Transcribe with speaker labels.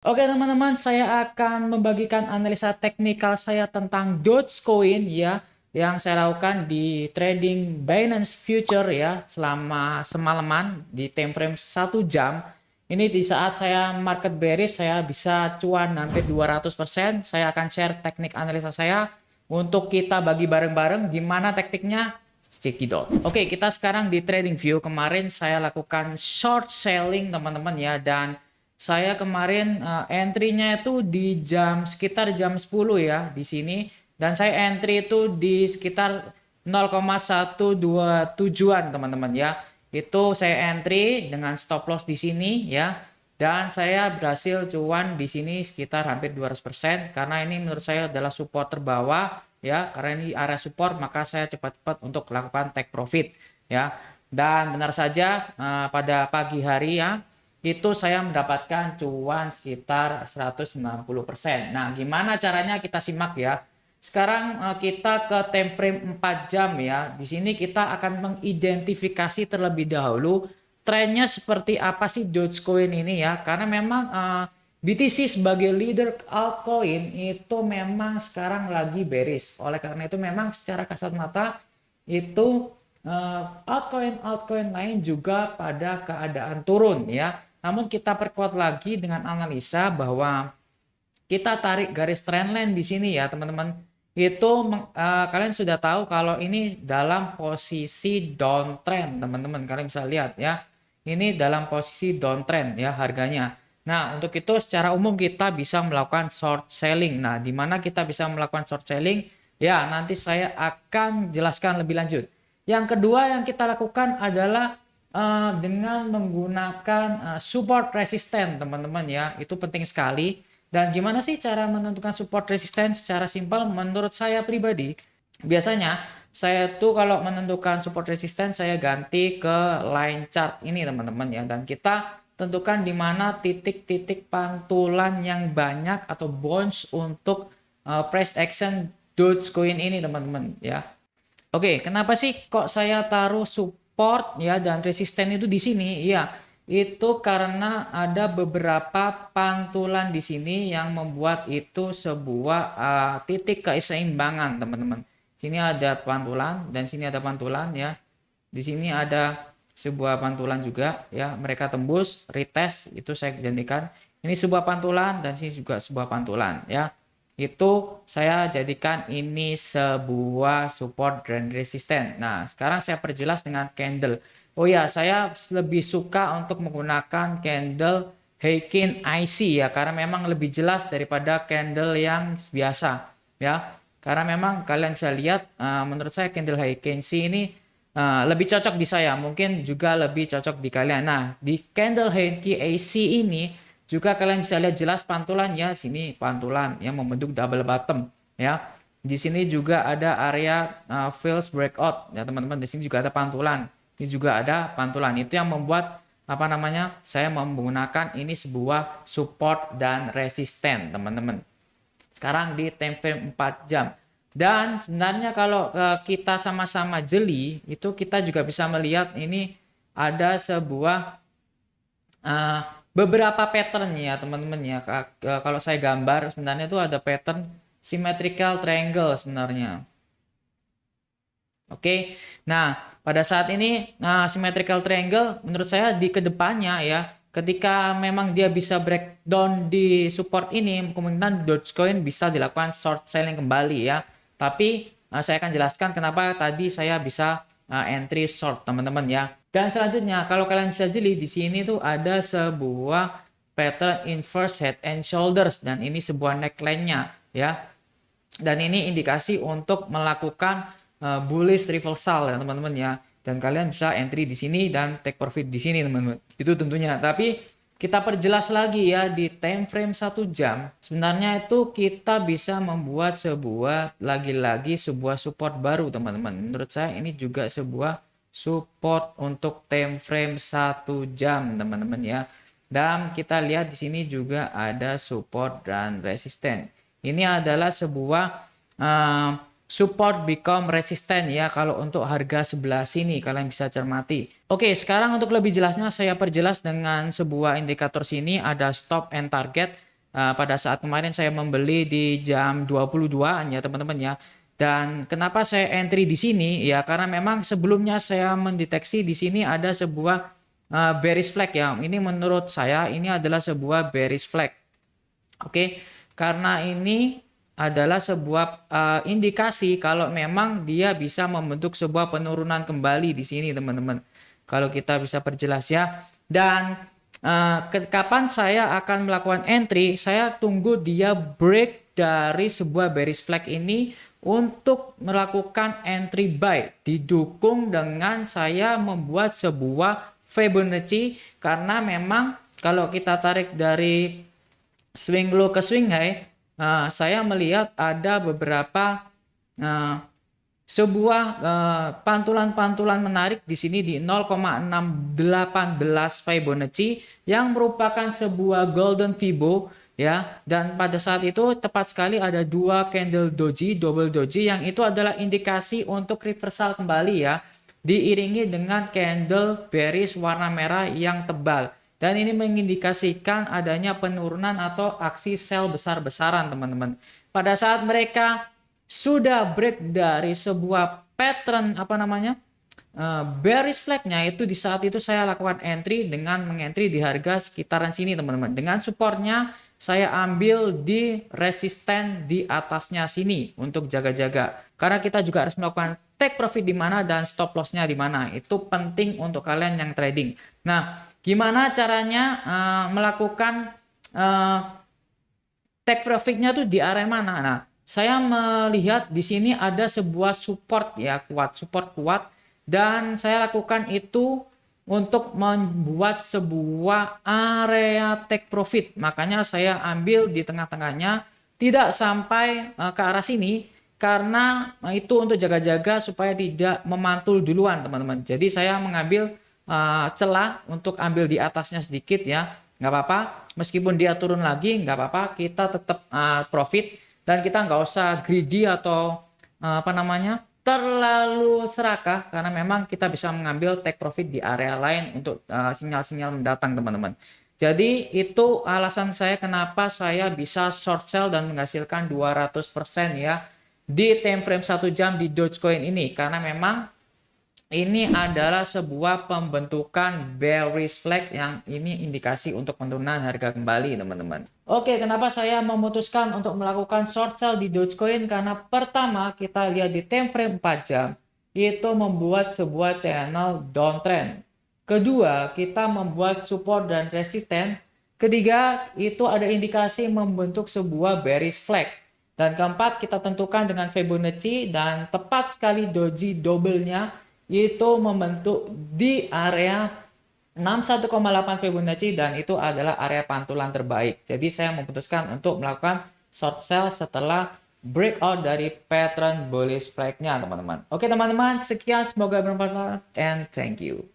Speaker 1: Oke teman-teman, saya akan membagikan analisa teknikal saya tentang Dogecoin ya, yang saya lakukan di trading Binance Future ya, selama semalaman di time frame 1 jam. Ini di saat saya market bearish, saya bisa cuan hampir 200%. Saya akan share teknik analisa saya untuk kita bagi bareng-bareng gimana tekniknya. Cekidot. Oke, kita sekarang di trading view. Kemarin saya lakukan short selling teman-teman ya, dan saya kemarin entry-nya itu di sekitar jam 10 ya di sini, dan saya entry itu di sekitar 0,127-an teman-teman ya. Itu saya entry dengan stop loss di sini ya. Dan saya berhasil cuan di sini sekitar hampir 200% karena ini menurut saya adalah support terbawah ya. Karena ini area support, maka saya cepat-cepat untuk melakukan take profit ya. Dan benar saja pada pagi hari ya, itu saya mendapatkan cuan sekitar 190%. Nah, gimana caranya kita simak ya. Sekarang kita ke time frame 4 jam ya. Di sini kita akan mengidentifikasi terlebih dahulu trennya seperti apa sih Dogecoin ini ya. Karena memang BTC sebagai leader altcoin itu memang sekarang lagi bearish. Oleh karena itu memang secara kasat mata itu altcoin-altcoin lain juga pada keadaan turun ya. Namun kita perkuat lagi dengan analisa bahwa kita tarik garis trendline di sini ya teman-teman. Itu kalian sudah tahu kalau ini dalam posisi downtrend teman-teman. Kalian bisa lihat ya. Ini dalam posisi downtrend ya harganya. Nah, untuk itu secara umum kita bisa melakukan short selling. Nah, di mana kita bisa melakukan short selling? Ya, nanti saya akan jelaskan lebih lanjut. Yang kedua yang kita lakukan adalah dengan menggunakan support resisten teman-teman ya. Itu penting sekali. Dan gimana sih cara menentukan support resisten secara simpel menurut saya pribadi? Biasanya saya tuh kalau menentukan support resisten saya ganti ke line chart ini teman-teman ya. Dan kita tentukan di mana titik-titik pantulan yang banyak atau bounce untuk price action Dogecoin ini teman-teman ya. Oke, kenapa sih kok saya taruh support ya dan resisten itu di sini? Ya, itu karena ada beberapa pantulan di sini yang membuat itu sebuah titik keseimbangan, teman-teman. Sini ada pantulan dan sini ada pantulan ya. Di sini ada sebuah pantulan juga ya, mereka tembus, retest itu saya gantikan. Ini sebuah pantulan dan sini juga sebuah pantulan ya. Itu saya jadikan ini sebuah support dan resisten. Nah, sekarang saya perjelas dengan candle. Oh ya, saya lebih suka untuk menggunakan candle Heikin IC ya, karena memang lebih jelas daripada candle yang biasa ya. Karena memang kalian bisa lihat, menurut saya candle Heikin IC ini lebih cocok di saya, mungkin juga lebih cocok di kalian. Nah, di candle Heikin IC ini juga kalian bisa lihat jelas pantulan ya, sini pantulan yang membentuk double bottom ya. Di sini juga ada area fails breakout ya teman-teman. Di sini juga ada pantulan. Ini juga ada pantulan. Itu yang membuat apa namanya? Saya menggunakan ini sebuah support dan resisten, teman-teman. Sekarang di time frame 4 jam. Dan sebenarnya kalau kita sama-sama jeli, itu kita juga bisa melihat ini ada sebuah uh, beberapa pattern ya teman-teman ya. Kalau saya gambar sebenarnya itu ada pattern symmetrical triangle sebenarnya. Oke, nah pada saat ini symmetrical triangle menurut saya di kedepannya ya, ketika memang dia bisa breakdown di support ini, kemungkinan Dogecoin bisa dilakukan short selling kembali ya. Tapi saya akan jelaskan kenapa tadi saya bisa entry short teman-teman ya. Dan selanjutnya kalau kalian bisa jeli di sini tuh ada sebuah pattern inverse head and shoulders dan ini sebuah neckline-nya ya. Dan ini indikasi untuk melakukan bullish reversal ya teman-teman ya. Dan kalian bisa entry di sini dan take profit di sini teman-teman. Itu tentunya. Tapi kita perjelas lagi ya di time frame 1 jam. Sebenarnya itu kita bisa membuat sebuah lagi-lagi sebuah support baru teman-teman. Menurut saya ini juga sebuah support untuk time frame 1 jam teman-teman ya. Dan kita lihat di sini juga ada support dan resisten. Ini adalah sebuah support become resistant ya kalau untuk harga sebelah sini kalian bisa cermati. Oke, sekarang untuk lebih jelasnya saya perjelas dengan sebuah indikator sini ada stop and target. pada saat kemarin saya membeli di jam 22 ya teman-teman ya. Dan kenapa saya entry di sini ya, karena memang sebelumnya saya mendeteksi di sini ada sebuah bearish flag ya. Ini menurut saya ini adalah sebuah bearish flag. Oke, karena ini adalah sebuah indikasi kalau memang dia bisa membentuk sebuah penurunan kembali di sini teman-teman. Kalau kita bisa perjelas ya. Dan kapan saya akan melakukan entry, saya tunggu dia break dari sebuah bearish flag ini untuk melakukan entry buy, didukung dengan saya membuat sebuah Fibonacci, karena memang kalau kita tarik dari swing low ke swing high, saya melihat ada beberapa sebuah pantulan-pantulan menarik di sini di 0,618 Fibonacci yang merupakan sebuah golden Fibo ya. Dan pada saat itu tepat sekali ada dua candle doji, double doji, yang itu adalah indikasi untuk reversal kembali ya, diiringi dengan candle bearish warna merah yang tebal. Dan ini mengindikasikan adanya penurunan atau aksi sell besar-besaran teman-teman. Pada saat mereka sudah break dari sebuah pattern bearish flagnya, itu di saat itu saya lakukan entry dengan mengentry di harga sekitaran sini teman-teman. Dengan supportnya saya ambil di resisten di atasnya sini untuk jaga-jaga. Karena kita juga harus melakukan take profit di mana dan stop lossnya di mana. Itu penting untuk kalian yang trading. Nah, gimana caranya melakukan take profitnya tuh di area mana? Nah, saya melihat di sini ada sebuah support ya, support kuat, dan saya lakukan itu untuk membuat sebuah area take profit. Makanya saya ambil di tengah-tengahnya, tidak sampai ke arah sini, karena itu untuk jaga-jaga supaya tidak memantul duluan teman-teman. Jadi saya mengambil celah untuk ambil di atasnya sedikit ya, nggak apa-apa. Meskipun dia turun lagi nggak apa-apa, kita tetap profit, dan kita nggak usah greedy atau terlalu serakah, karena memang kita bisa mengambil take profit di area lain untuk sinyal-sinyal mendatang teman-teman. Jadi itu alasan saya kenapa saya bisa short sell dan menghasilkan 200% ya di time frame 1 jam di Dogecoin ini, karena memang ini adalah sebuah pembentukan bearish flag yang ini indikasi untuk penurunan harga kembali teman-teman. Oke, kenapa saya memutuskan untuk melakukan short sell di Dogecoin? Karena pertama kita lihat di time frame 4 jam itu membuat sebuah channel downtrend. Kedua, kita membuat support dan resisten. Ketiga, itu ada indikasi membentuk sebuah bearish flag. Dan keempat, kita tentukan dengan Fibonacci, dan tepat sekali doji double-nya itu membentuk di area 61,8 Fibonacci, dan itu adalah area pantulan terbaik. Jadi saya memutuskan untuk melakukan short sell setelah breakout dari pattern bullish flag-nya teman-teman. Oke teman-teman, sekian, semoga bermanfaat and thank you.